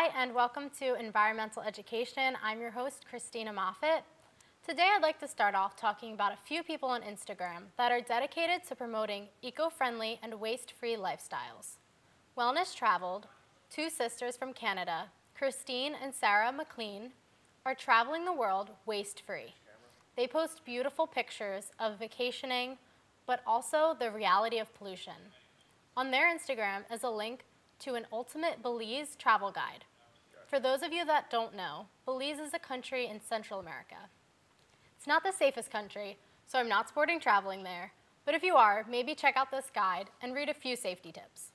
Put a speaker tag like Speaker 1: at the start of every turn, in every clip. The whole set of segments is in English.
Speaker 1: Hi, and welcome to Environmental Education. I'm your host, Christina Moffett. Today I'd like to start off talking about a few people on Instagram that are dedicated to promoting eco-friendly and waste-free lifestyles. Wellness Traveled, two sisters from Canada, Christine and Sarah McLean, are traveling the world waste-free. They post beautiful pictures of vacationing, but also the reality of pollution. On their Instagram is a link to an ultimate Belize travel guide. For those of you that don't know, Belize is a country in Central America. It's not the safest country, so I'm not supporting traveling there, but if you are, maybe check out this guide and read a few safety tips.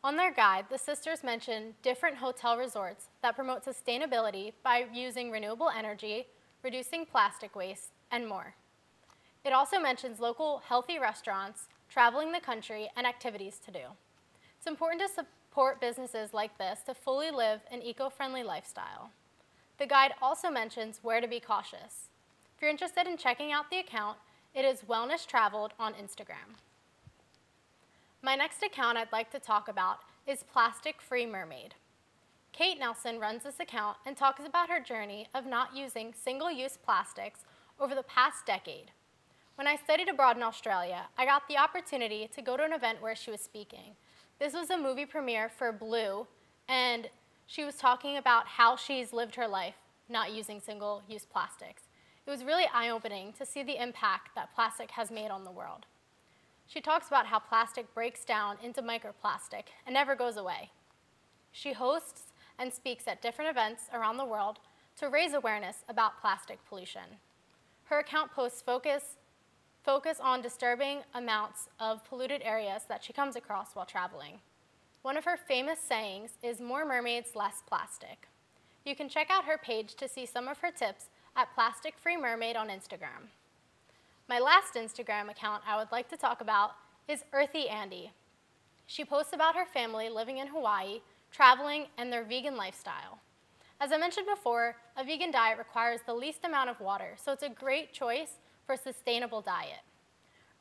Speaker 1: On their guide, the sisters mention different hotel resorts that promote sustainability by using renewable energy, reducing plastic waste, and more. It also mentions local healthy restaurants, traveling the country, and activities to do. It's important to support businesses like this to fully live an eco-friendly lifestyle. The guide also mentions where to be cautious. If you're interested in checking out the account, it is Wellness Traveled on Instagram. My next account I'd like to talk about is Plastic Free Mermaid. Kate Nelson runs this account and talks about her journey of not using single-use plastics over the past decade. When I studied abroad in Australia, I got the opportunity to go to an event where she was speaking. This was a movie premiere for Blue, and she was talking about how she's lived her life not using single-use plastics. It was really eye-opening to see the impact that plastic has made on the world. She talks about how plastic breaks down into microplastic and never goes away. She hosts and speaks at different events around the world to raise awareness about plastic pollution. Her account posts focus on disturbing amounts of polluted areas that she comes across while traveling. One of her famous sayings is "More mermaids, less plastic." You can check out her page to see some of her tips at Plastic Free Mermaid on Instagram. My last Instagram account I would like to talk about is Earthy Andy. She posts about her family living in Hawaii, traveling, and their vegan lifestyle. As I mentioned before, a vegan diet requires the least amount of water, so it's a great choice for a sustainable diet.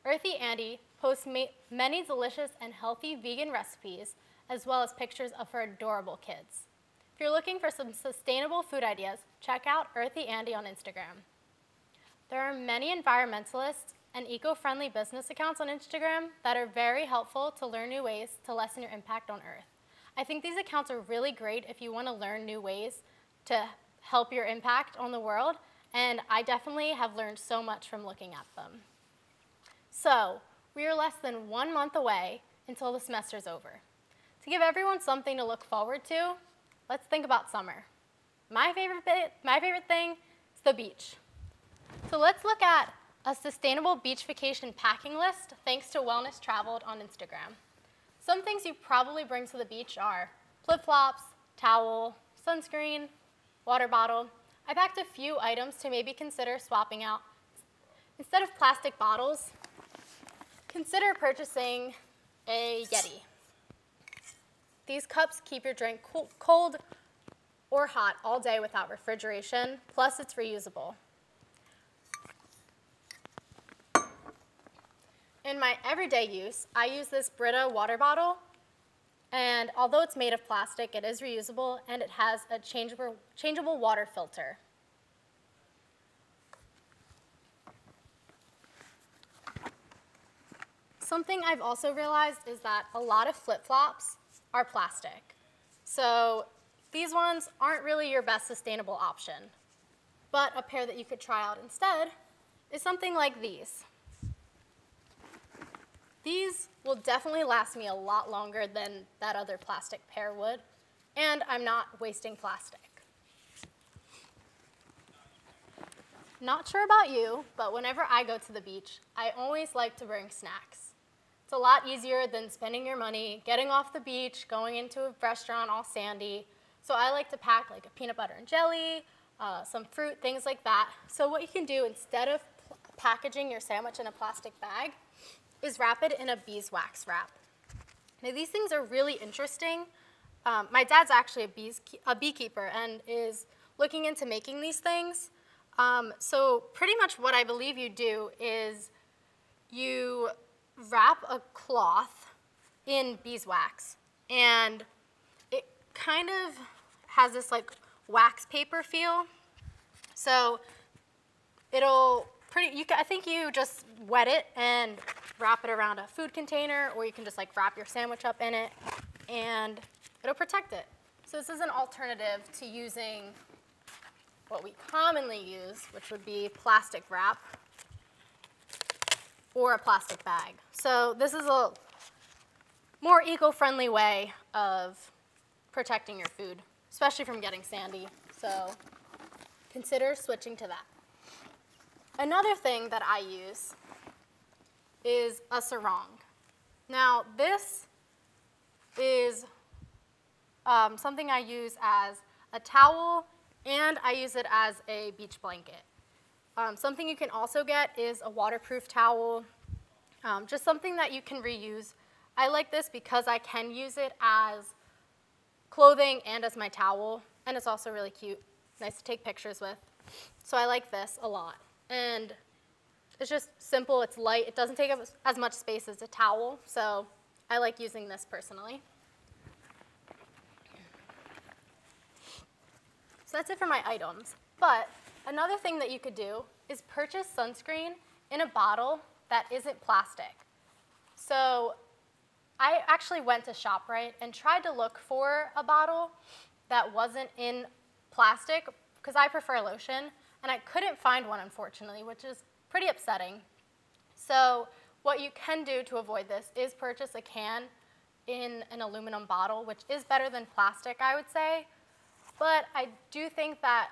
Speaker 1: Earthy Andy posts many delicious and healthy vegan recipes, as well as pictures of her adorable kids. If you're looking for some sustainable food ideas, check out Earthy Andy on Instagram. There are many environmentalists and eco-friendly business accounts on Instagram that are very helpful to learn new ways to lessen your impact on Earth. I think these accounts are really great if you want to learn new ways to help your impact on the world, and I definitely have learned so much from looking at them. So, we are less than 1 month away until the semester's over. To give everyone something to look forward to, let's think about summer. My favorite thing is the beach. So let's look at a sustainable beach vacation packing list thanks to Wellness Traveled on Instagram. Some things you probably bring to the beach are flip-flops, towel, sunscreen, water bottle. I packed a few items to maybe consider swapping out. Instead of plastic bottles, consider purchasing a Yeti. These cups keep your drink cold or hot all day without refrigeration, plus it's reusable. In my everyday use, I use this Brita water bottle, and although it's made of plastic, it is reusable, and it has a changeable water filter. Something I've also realized is that a lot of flip-flops are plastic. So these ones aren't really your best sustainable option. But a pair that you could try out instead is something like these. These will definitely last me a lot longer than that other plastic pair would, and I'm not wasting plastic. Not sure about you, but whenever I go to the beach, I always like to bring snacks. It's a lot easier than spending your money, getting off the beach, going into a restaurant all sandy. So I like to pack like a peanut butter and jelly, some fruit, things like that. So what you can do instead of packaging your sandwich in a plastic bag is wrap it in a beeswax wrap. Now these things are really interesting. My dad's actually a beekeeper and is looking into making these things. So pretty much what I believe you do is you wrap a cloth in beeswax, and it kind of has this like wax paper feel. So it'll I think you just wet it and wrap it around a food container, or you can just like wrap your sandwich up in it, and it'll protect it. So this is an alternative to using what we commonly use, which would be plastic wrap or a plastic bag. So this is a more eco-friendly way of protecting your food, especially from getting sandy. So consider switching to that. Another thing that I use is a sarong. Now this is something I use as a towel, and I use it as a beach blanket. Something you can also get is a waterproof towel, just something that you can reuse. I like this because I can use it as clothing and as my towel, and it's also really cute, nice to take pictures with. So I like this a lot. And it's just simple, it's light, it doesn't take up as much space as a towel, so I like using this personally. So that's it for my items. But another thing that you could do is purchase sunscreen in a bottle that isn't plastic. So I actually went to ShopRite and tried to look for a bottle that wasn't in plastic, because I prefer lotion, and I couldn't find one, unfortunately, which is pretty upsetting. So what you can do to avoid this is purchase a can in an aluminum bottle, which is better than plastic, I would say. But I do think that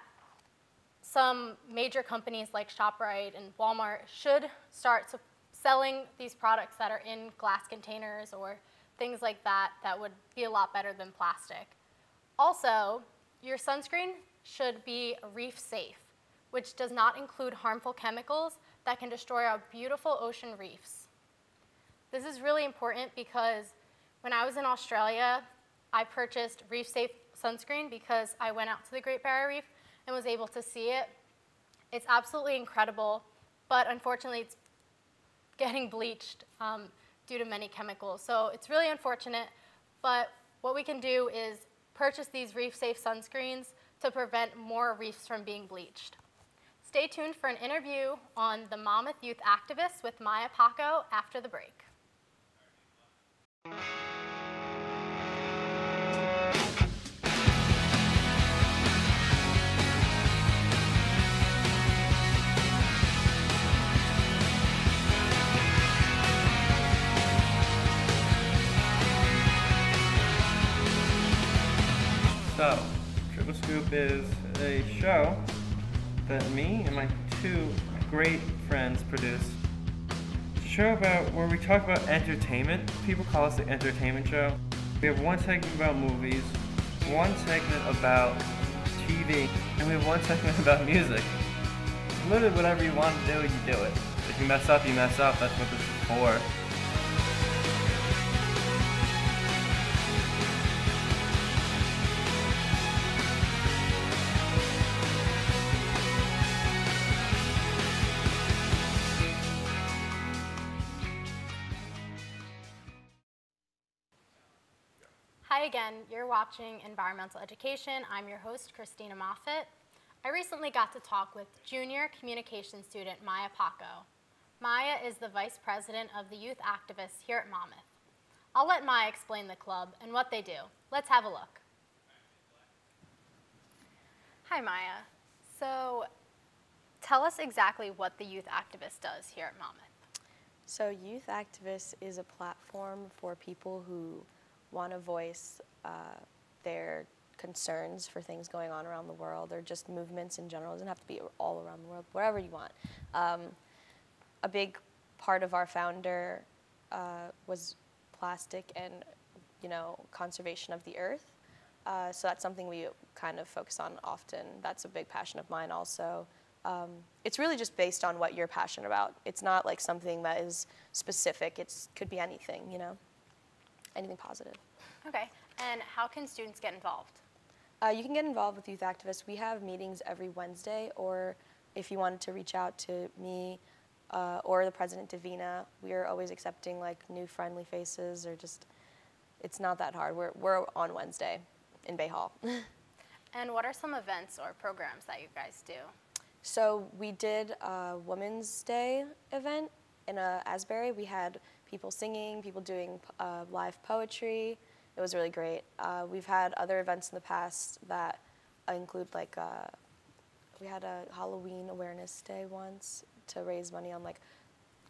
Speaker 1: some major companies like ShopRite and Walmart should start selling these products that are in glass containers or things like that that would be a lot better than plastic. Also, your sunscreen should be reef safe, which does not include harmful chemicals that can destroy our beautiful ocean reefs. This is really important because when I was in Australia, I purchased reef safe sunscreen because I went out to the Great Barrier Reef and was able to see it. It's absolutely incredible, but unfortunately it's getting bleached due to many chemicals. So it's really unfortunate, but what we can do is purchase these reef safe sunscreens to prevent more reefs from being bleached. Stay tuned for an interview on the Monmouth Youth Activists with Maya Paco after the break.
Speaker 2: So, Triple Scoop is a show that me and my two great friends produce. It's a show where we talk about entertainment. People call us the entertainment show. We have one segment about movies, one segment about TV, and we have one segment about music. Literally whatever you want to do, you do it. If you mess up, you mess up. That's what this is for.
Speaker 1: Hi again, you're watching Environmental Education. I'm your host, Christina Moffett. I recently got to talk with junior communication student Maya Paco. Maya is the vice president of the youth activists here at Monmouth. I'll let Maya explain the club and what they do. Let's have a look. Hi Maya. So tell us exactly what the youth activist does here at Monmouth.
Speaker 3: So Youth Activists is a platform for people who want to voice their concerns for things going on around the world, or just movements in general. It doesn't have to be all around the world, wherever you want. A big part of our founder was plastic and, conservation of the earth. So that's something we kind of focus on often. That's a big passion of mine also. It's really just based on what you're passionate about. It's not like something that is specific. It could be anything, anything positive.
Speaker 1: Okay, and how can students get involved?
Speaker 3: You can get involved with Youth Activists. We have meetings every Wednesday, or if you wanted to reach out to me or the president, Davina, we are always accepting new friendly faces, or just, it's not that hard. We're on Wednesday in Bay Hall.
Speaker 1: And what are some events or programs that you guys do?
Speaker 3: So we did a Women's Day event in Asbury. We had people singing, people doing live poetry. It was really great. We've had other events in the past that include like we had a Halloween awareness day once to raise money on like,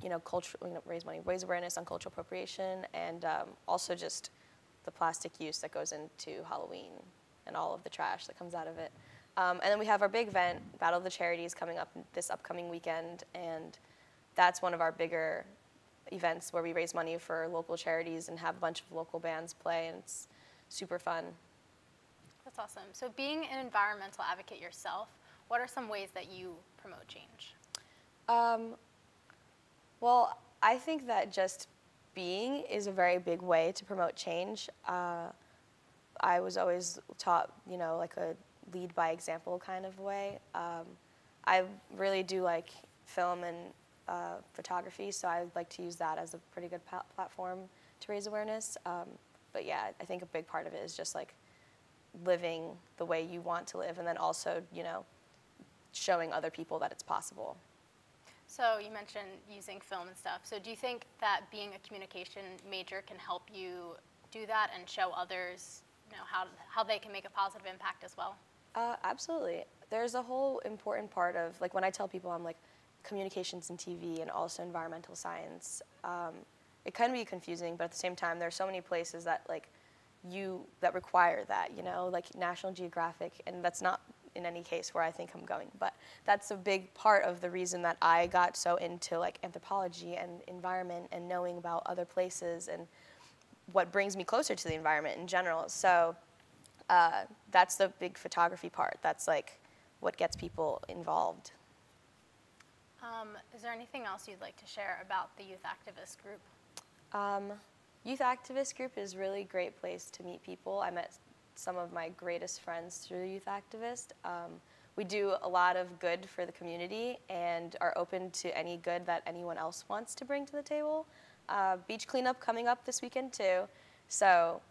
Speaker 3: raise awareness on cultural appropriation, and also just the plastic use that goes into Halloween and all of the trash that comes out of it. And then we have our big event, Battle of the Charities, coming up this upcoming weekend, and that's one of our bigger events where we raise money for local charities and have a bunch of local bands play, and it's super fun.
Speaker 1: That's awesome. So being an environmental advocate yourself, what are some ways that you promote change?
Speaker 3: Well, I think that just being is a very big way to promote change. I was always taught, like a lead by example kind of way. I really do like film and photography, so I like to use that as a pretty good platform to raise awareness. But yeah, I think a big part of it is just like living the way you want to live, and then also, showing other people that it's possible.
Speaker 1: So you mentioned using film and stuff. So do you think that being a communication major can help you do that and show others, how they can make a positive impact as well?
Speaker 3: Absolutely. There's a whole important part of, like, when I tell people I'm like communications and TV and also environmental science, it can be confusing, but at the same time, there are so many places that that require that, like National Geographic, and that's not in any case where I think I'm going, but that's a big part of the reason that I got so into like anthropology and environment and knowing about other places and what brings me closer to the environment in general. So that's the big photography part. That's like what gets people involved.
Speaker 1: Is there anything else you'd like to share about the Youth Activist Group?
Speaker 3: Youth Activist Group is a really great place to meet people. I met some of my greatest friends through the Youth Activist. We do a lot of good for the community and are open to any good that anyone else wants to bring to the table. Beach cleanup coming up this weekend too, so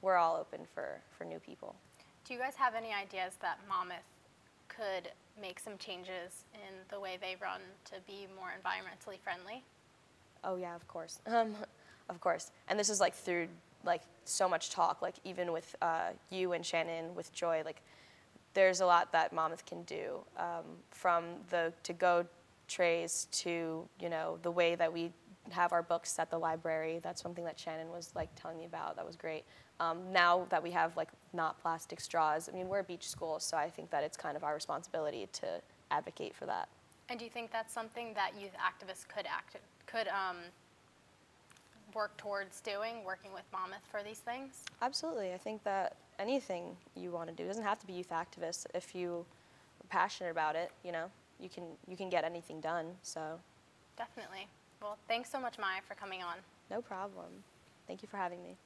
Speaker 3: we're all open for new people.
Speaker 1: Do you guys have any ideas that Monmouth could make some changes in the way they run to be more environmentally friendly?
Speaker 3: Oh yeah, of course. Of course. And this is like through like so much talk, like even with you and Shannon, with Joy, like there's a lot that Monmouth can do, from the to-go trays to, the way that we have our books at the library. That's something that Shannon was like telling me about. That was great. Now that we have like not plastic straws, I mean, we're a beach school, so I think that it's kind of our responsibility to advocate for that.
Speaker 1: And do you think that's something that youth activists could work towards doing, working with Monmouth for these things?
Speaker 3: Absolutely. I think that anything you want to do, it doesn't have to be youth activists. If you are passionate about it, you can get anything done. So
Speaker 1: definitely. Well, thanks so much, Maya, for coming on.
Speaker 3: No problem. Thank you for having me.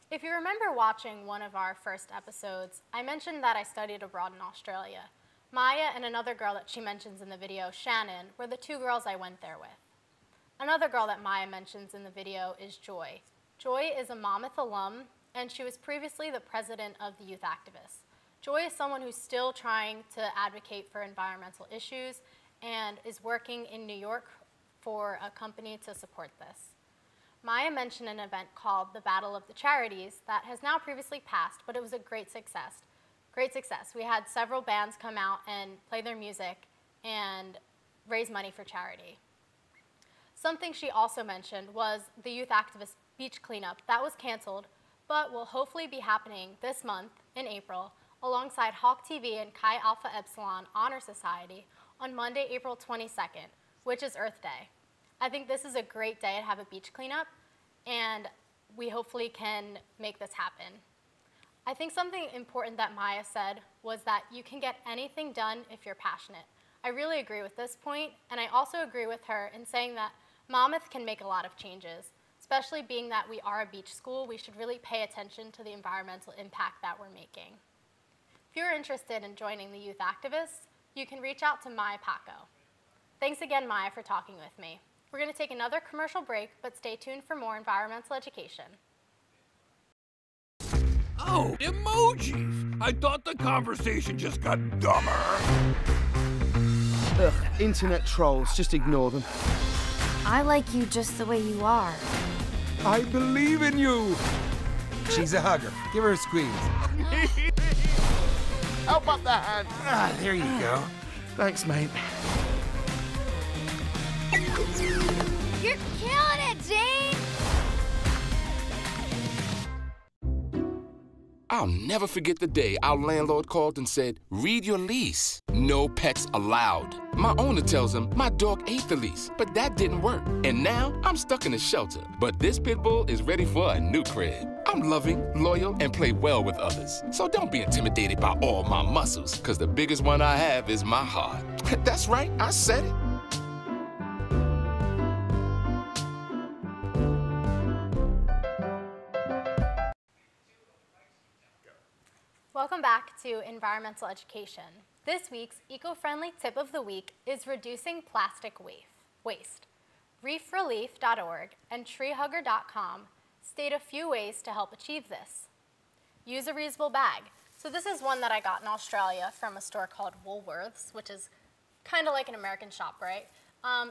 Speaker 1: If you remember watching one of our first episodes, I mentioned that I studied abroad in Australia. Maya and another girl that she mentions in the video, Shannon, were the two girls I went there with. Another girl that Maya mentions in the video is Joy. Joy is a Monmouth alum, and she was previously the president of the Youth Activists. Joy is someone who's still trying to advocate for environmental issues and is working in New York for a company to support this. Maya mentioned an event called the Battle of the Charities that has now previously passed, but it was a great success. Great success. We had several bands come out and play their music and raise money for charity. Something she also mentioned was the Youth Activist Beach Cleanup. That was canceled, but will hopefully be happening this month in April alongside Hawk TV and Chi Alpha Epsilon Honor Society on Monday, April 22nd, which is Earth Day. I think this is a great day to have a beach cleanup, and we hopefully can make this happen. I think something important that Maya said was that you can get anything done if you're passionate. I really agree with this point, and I also agree with her in saying that Monmouth can make a lot of changes, especially being that we are a beach school. We should really pay attention to the environmental impact that we're making. If you're interested in joining the Youth Activists, you can reach out to Maya Paco. Thanks again, Maya, for talking with me. We're going to take another commercial break, but stay tuned for more environmental education.
Speaker 4: Oh, emojis. I thought the conversation just got dumber.
Speaker 5: Ugh, internet trolls, just ignore them.
Speaker 6: I like you just the way you are.
Speaker 4: I believe in you.
Speaker 7: She's a hugger. Give her a squeeze.
Speaker 5: Help up the hand.
Speaker 7: Ah, there you go.
Speaker 5: Thanks, mate.
Speaker 6: You're killing it, Jane!
Speaker 8: I'll never forget the day our landlord called and said, read your lease. No pets allowed. My owner tells him my dog ate the lease, but that didn't work. And now I'm stuck in a shelter. But this pit bull is ready for a new crib. I'm loving, loyal, and play well with others. So don't be intimidated by all my muscles, because the biggest one I have is my heart. That's right, I said it.
Speaker 1: Welcome back to Environmental Education. This week's eco-friendly tip of the week is reducing plastic waste. ReefRelief.org and treehugger.com state a few ways to help achieve this. Use a reusable bag. So this is one that I got in Australia from a store called Woolworths, which is kind of like an American shop, right?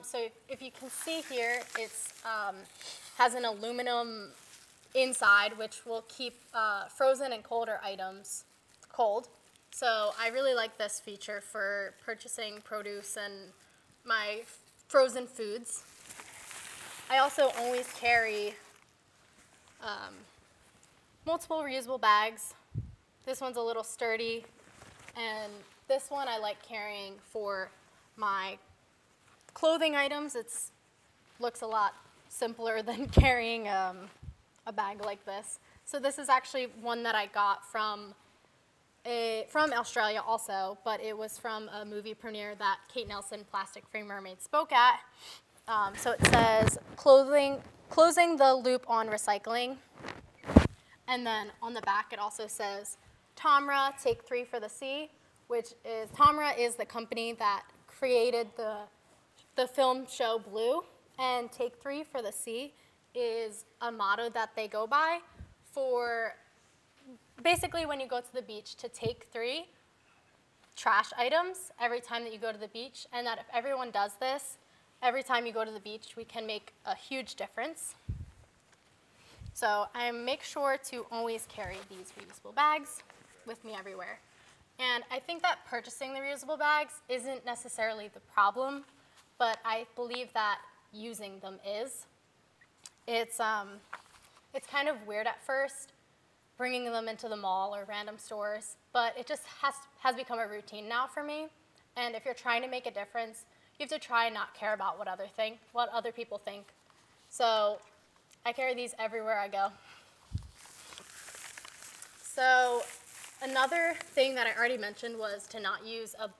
Speaker 1: So if you can see here, it has an aluminum inside, which will keep frozen and colder items cold. So I really like this feature for purchasing produce and my frozen foods. I also always carry multiple reusable bags. This one's a little sturdy, and this one I like carrying for my clothing items. It looks a lot simpler than carrying a bag like this. So this is actually one that I got from Australia also, but it was from a movie premiere that Kate Nelson, Plastic Free Mermaid, spoke at. So it says, closing the loop on recycling. And then on the back it also says, Tomra, take 3 for the sea, which is, Tomra is the company that created the film show Blue, and take 3 for the sea is a motto that they go by for basically when you go to the beach, to take 3 trash items every time that you go to the beach, and that if everyone does this, every time you go to the beach, we can make a huge difference. So I make sure to always carry these reusable bags with me everywhere. And I think that purchasing the reusable bags isn't necessarily the problem, but I believe that using them is. It's kind of weird at first, bringing them into the mall or random stores, but it just has become a routine now for me. And if you're trying to make a difference, you have to try and not care about what other people think. So I carry these everywhere I go. So another thing that I already mentioned was to not use a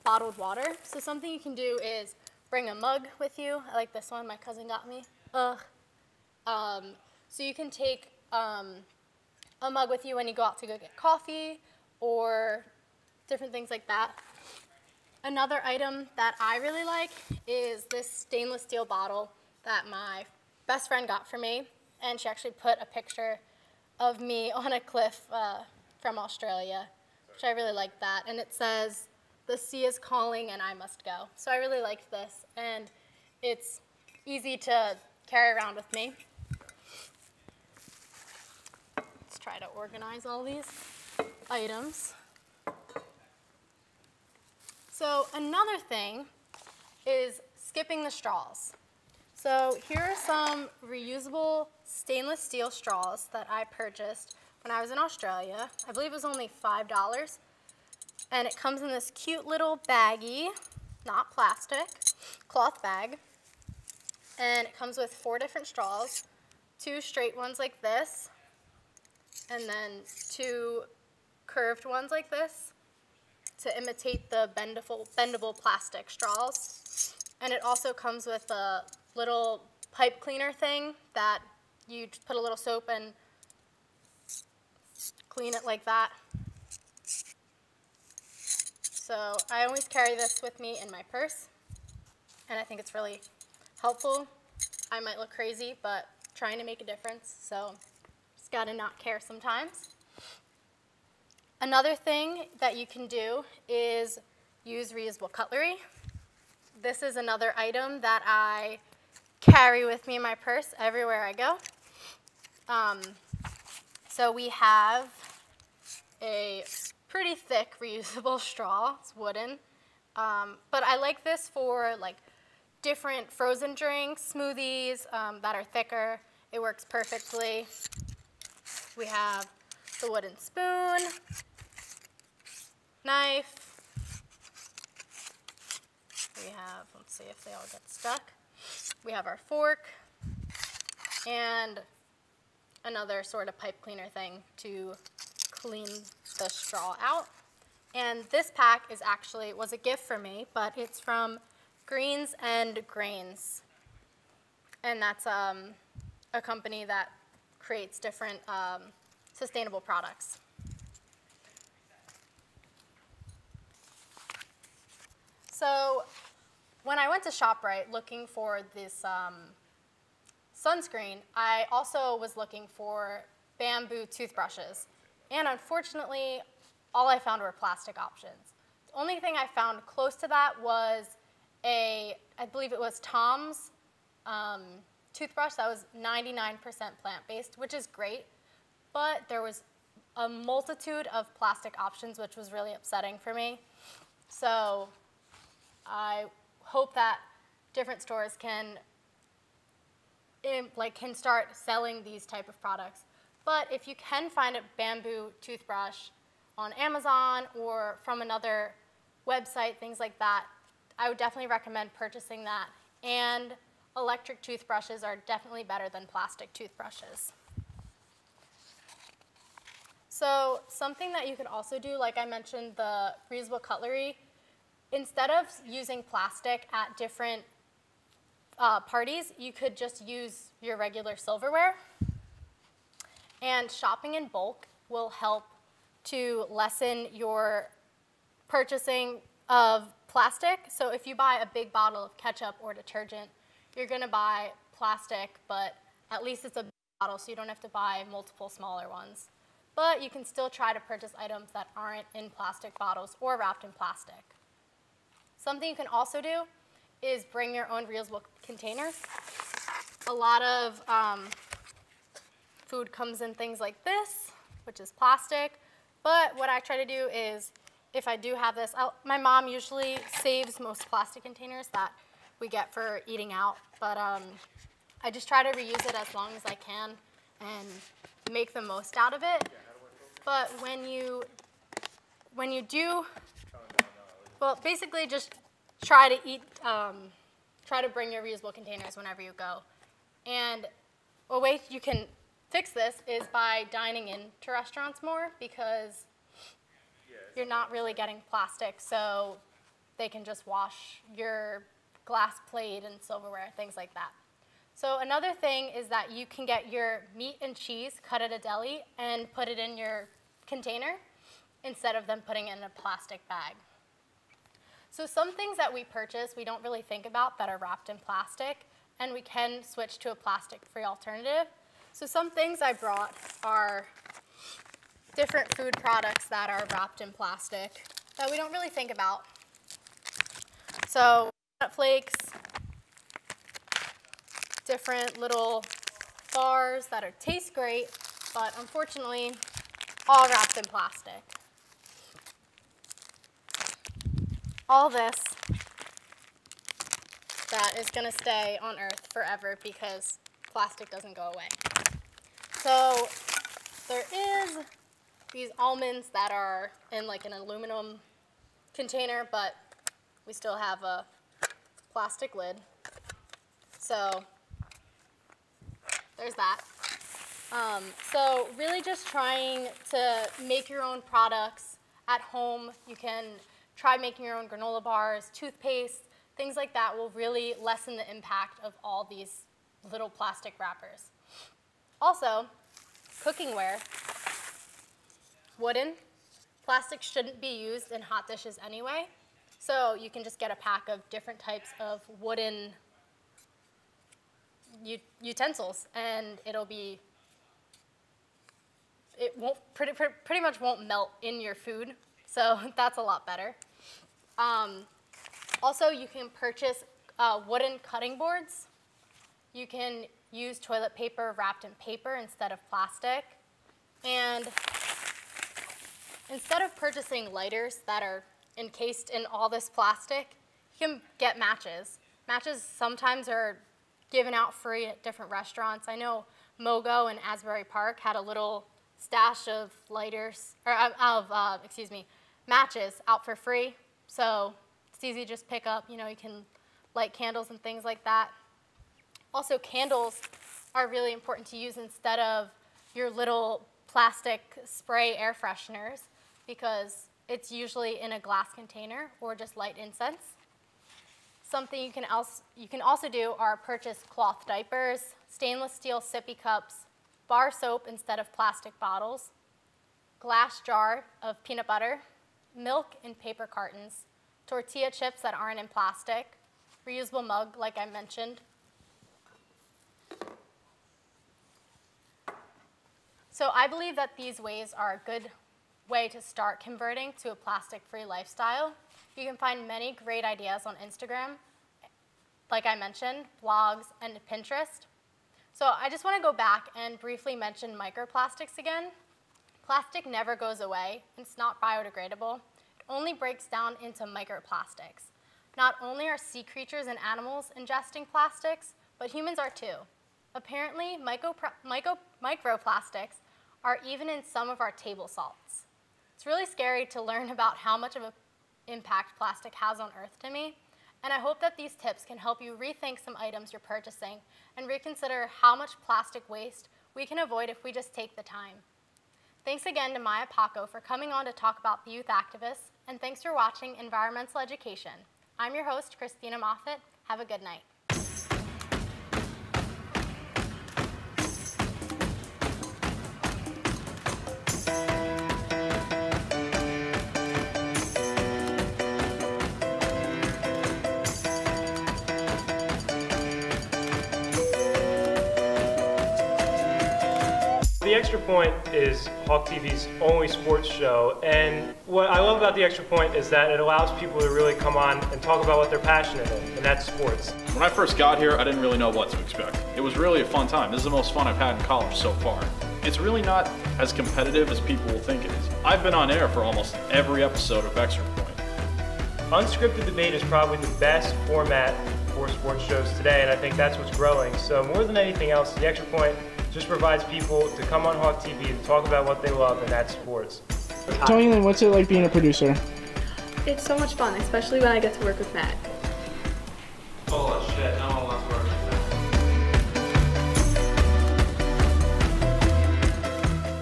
Speaker 1: bottled water. So something you can do is bring a mug with you. I like this one, my cousin got me. So you can take a mug with you when you go out to go get coffee or different things like that. Another item that I really like is this stainless steel bottle that my best friend got for me, and she actually put a picture of me on a cliff from Australia, which I really like that, and it says, "The sea is calling and I must go." So I really like this, and it's easy to carry around with me. Let's try to organize all these items. So another thing is skipping the straws. So here are some reusable stainless steel straws that I purchased when I was in Australia. I believe it was only $5. And it comes in this cute little baggie, not plastic, cloth bag. And it comes with 4 different straws, 2 straight ones like this, and then 2 curved ones like this to imitate the bendable plastic straws. And it also comes with a little pipe cleaner thing that you just put a little soap and clean it like that. So I always carry this with me in my purse, and I think it's really helpful. I might look crazy, but trying to make a difference, so just gotta not care sometimes. Another thing that you can do is use reusable cutlery. This is another item that I carry with me in my purse everywhere I go. So we have a pretty thick reusable straw. It's wooden. But I like this for like different frozen drinks, smoothies that are thicker. It works perfectly. We have the wooden spoon, knife. We have, let's see if they all get stuck. We have our fork and another sort of pipe cleaner thing to clean the straw out. And this pack is actually, was a gift for me, but it's from Greens and Grains. And that's a company that creates different sustainable products. So when I went to ShopRite looking for this sunscreen, I also was looking for bamboo toothbrushes. And unfortunately, all I found were plastic options. The only thing I found close to that was I believe it was Tom's toothbrush that was 99% plant-based, which is great, but there was a multitude of plastic options, which was really upsetting for me. So I hope that different stores can start selling these type of products. But if you can find a bamboo toothbrush on Amazon or from another website, things like that, I would definitely recommend purchasing that. And electric toothbrushes are definitely better than plastic toothbrushes. So something that you could also do, like I mentioned, the reusable cutlery, instead of using plastic at different parties, you could just use your regular silverware. And shopping in bulk will help to lessen your purchasing of plastic. So if you buy a big bottle of ketchup or detergent, you're going to buy plastic, but at least it's a big bottle, so you don't have to buy multiple smaller ones. But you can still try to purchase items that aren't in plastic bottles or wrapped in plastic. Something you can also do is bring your own reusable containers. A lot of food comes in things like this, which is plastic. But what I try to do is, if I do have this, my mom usually saves most plastic containers that we get for eating out. But I just try to reuse it as long as I can and make the most out of it. But when you do, well, basically just try to bring your reusable containers whenever you go. And a way you can fix this is by dining into restaurants more, because you're not really getting plastic, so they can just wash your glass plate and silverware, things like that. So another thing is that you can get your meat and cheese cut at a deli and put it in your container instead of them putting it in a plastic bag. So some things that we purchase we don't really think about that are wrapped in plastic, and we can switch to a plastic-free alternative. So some things I brought are different food products that are wrapped in plastic that we don't really think about. So nut flakes, different little bars that taste great, but unfortunately all wrapped in plastic. All this that is going to stay on Earth forever because plastic doesn't go away. So there is these almonds that are in like an aluminum container, but we still have a plastic lid. So there's that. So really just trying to make your own products at home. You can try making your own granola bars, toothpaste, things like that will really lessen the impact of all these little plastic wrappers. Also, cookingware, wooden. Plastic shouldn't be used in hot dishes anyway, so you can just get a pack of different types of wooden utensils, and it'll be it won't pretty much won't melt in your food, so that's a lot better. Also, you can purchase wooden cutting boards. You can use toilet paper wrapped in paper instead of plastic. And instead of purchasing lighters that are encased in all this plastic, you can get matches. Matches sometimes are given out free at different restaurants. I know Mogo in Asbury Park had a little stash of lighters, or matches out for free. So it's easy to just pick up. You know, you can light candles and things like that. Also, candles are really important to use instead of your little plastic spray air fresheners, because it's usually in a glass container or just light incense. Something you can also do are purchase cloth diapers, stainless steel sippy cups, bar soap instead of plastic bottles, glass jar of peanut butter, milk in paper cartons, tortilla chips that aren't in plastic, reusable mug like I mentioned. So I believe that these ways are a good way to start converting to a plastic-free lifestyle. You can find many great ideas on Instagram, like I mentioned, blogs, and Pinterest. So I just want to go back and briefly mention microplastics again. Plastic never goes away. It's not biodegradable. It only breaks down into microplastics. Not only are sea creatures and animals ingesting plastics, but humans are too. Apparently, microplastics are even in some of our table salts. It's really scary to learn about how much of an impact plastic has on Earth to me, and I hope that these tips can help you rethink some items you're purchasing and reconsider how much plastic waste we can avoid if we just take the time. Thanks again to Maya Paco for coming on to talk about the youth activists, and thanks for watching Environmental Education. I'm your host, Christina Moffett. Have a good night.
Speaker 9: The Extra Point is Hawk TV's only sports show, and what I love about The Extra Point is that it allows people to really come on and talk about what they're passionate in, and that's sports.
Speaker 10: When I first got here, I didn't really know what to expect. It was really a fun time. This is the most fun I've had in college so far. It's really not as competitive as people will think it is. I've been on air for almost every episode of Extra Point.
Speaker 9: Unscripted debate is probably the best format for sports shows today, and I think that's what's growing. So more than anything else, The Extra Point just provides people to come on Hawk TV and talk about what they love, and that's sports.
Speaker 11: Tony Lynn, what's it like being a producer?
Speaker 12: It's so much fun, especially when I get to work with Matt.
Speaker 2: Oh shit, no one wants to work with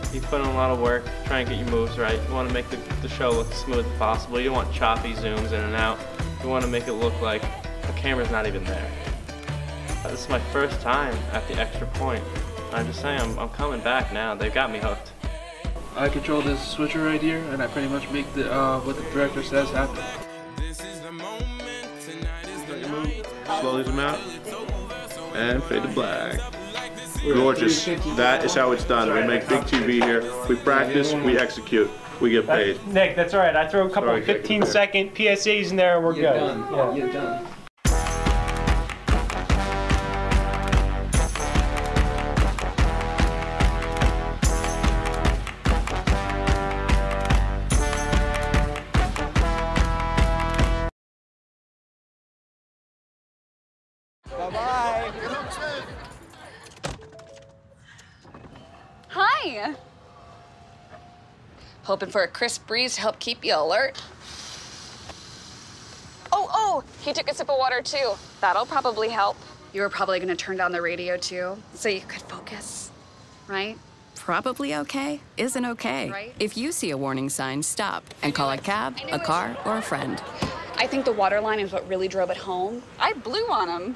Speaker 2: that. You put in a lot of work, try and get your moves right. You want to make the show look as smooth as possible. You don't want choppy zooms in and out. You want to make it look like the camera's not even there. This is my first time at the Extra Point. I'm just saying, I'm coming back now. They've got me hooked.
Speaker 13: I control this switcher right here, and I pretty much make the what the director says happen.
Speaker 14: Slowly zoom out, and fade to black. Gorgeous. That is how it's done. We make big TV here. We practice, we execute, we get paid.
Speaker 9: Nick, that's all right. I throw a couple of 15-second PSAs in there, and we're good.
Speaker 13: Done.
Speaker 9: Yeah.
Speaker 13: You're done.
Speaker 15: Bye-bye.
Speaker 16: Hi. Hoping for a crisp breeze to help keep you alert. Oh, he took a sip of water too. That'll probably help. You were probably gonna turn down the radio too, so you could focus, right?
Speaker 17: Probably okay isn't okay.
Speaker 16: Right?
Speaker 17: If you see a warning sign, stop and call a cab, a car, or a friend.
Speaker 16: I think the water line is what really drove it home. I blew on him.